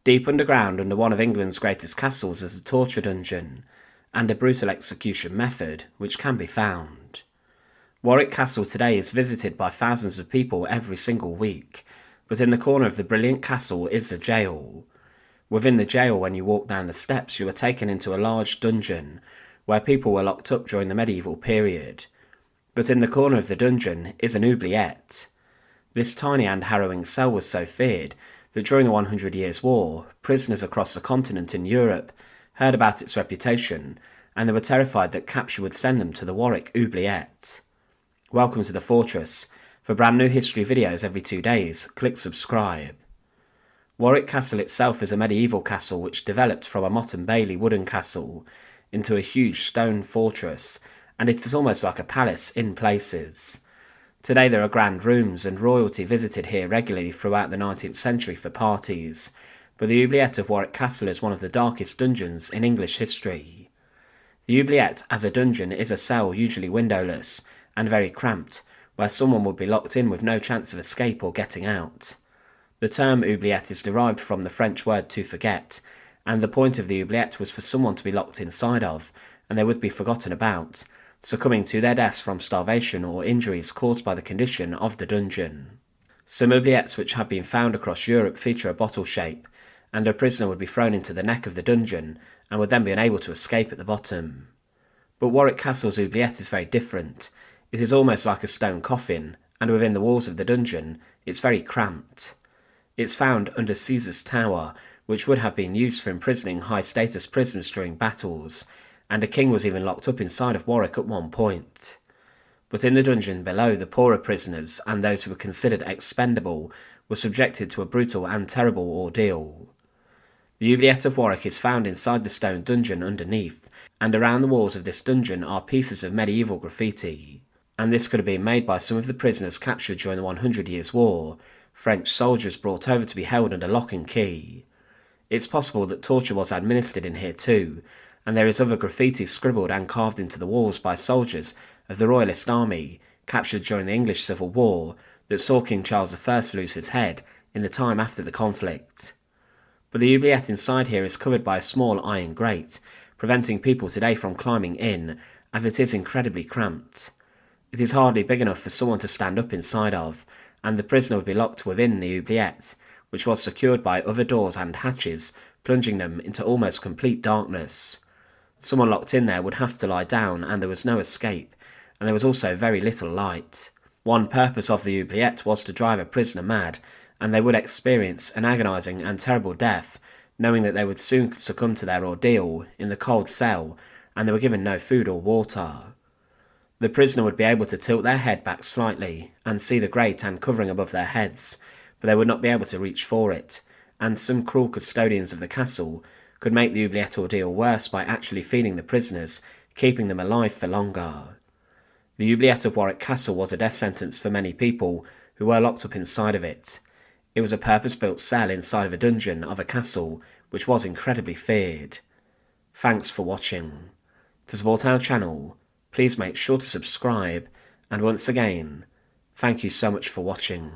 Deep underground under one of England's greatest castles is a torture dungeon, and a brutal execution method which can be found. Warwick Castle today is visited by thousands of people every single week, but in the corner of the brilliant castle is a jail. Within the jail, when you walk down the steps, you are taken into a large dungeon where people were locked up during the medieval period. But in the corner of the dungeon is an oubliette. This tiny and harrowing cell was so feared that during the 100 Years' War, prisoners across the continent in Europe heard about its reputation, and they were terrified that capture would send them to the Warwick oubliette. Welcome to the fortress. For brand new history videos every 2 days, click subscribe. Warwick Castle itself is a medieval castle which developed from a Motte and Bailey wooden castle into a huge stone fortress, and it is almost like a palace in places. Today there are grand rooms, and royalty visited here regularly throughout the 19th century for parties, but the oubliette of Warwick Castle is one of the darkest dungeons in English history. The oubliette as a dungeon is a cell usually windowless and very cramped, where someone would be locked in with no chance of escape or getting out. The term oubliette is derived from the French word to forget, and the point of the oubliette was for someone to be locked inside of, and they would be forgotten about, succumbing to their deaths from starvation or injuries caused by the condition of the dungeon. Some oubliettes which have been found across Europe feature a bottle shape, and a prisoner would be thrown into the neck of the dungeon and would then be unable to escape at the bottom. But Warwick Castle's oubliette is very different. It is almost like a stone coffin, and within the walls of the dungeon it's very cramped. It's found under Caesar's Tower, which would have been used for imprisoning high-status prisoners during battles, and a king was even locked up inside of Warwick at one point. But in the dungeon below, the poorer prisoners and those who were considered expendable were subjected to a brutal and terrible ordeal. The oubliette of Warwick is found inside the stone dungeon underneath, and around the walls of this dungeon are pieces of medieval graffiti, and this could have been made by some of the prisoners captured during the 100 Years' War, French soldiers brought over to be held under lock and key. It's possible that torture was administered in here too, and there is other graffiti scribbled and carved into the walls by soldiers of the Royalist Army captured during the English Civil War that saw King Charles I lose his head in the time after the conflict. But the oubliette inside here is covered by a small iron grate, preventing people today from climbing in, as it is incredibly cramped. It is hardly big enough for someone to stand up inside of, and the prisoner would be locked within the oubliette, which was secured by other doors and hatches, plunging them into almost complete darkness. Someone locked in there would have to lie down, and there was no escape, and there was also very little light. One purpose of the oubliette was to drive a prisoner mad, and they would experience an agonising and terrible death, knowing that they would soon succumb to their ordeal in the cold cell, and they were given no food or water. The prisoner would be able to tilt their head back slightly and see the grate and covering above their heads, but they would not be able to reach for it, and some cruel custodians of the castle could make the oubliette ordeal worse by actually feeding the prisoners, keeping them alive for longer. The oubliette of Warwick Castle was a death sentence for many people who were locked up inside of it. It was a purpose-built cell inside of a dungeon of a castle which was incredibly feared. Thanks for watching. To support our channel, please make sure to subscribe, and once again, thank you so much for watching.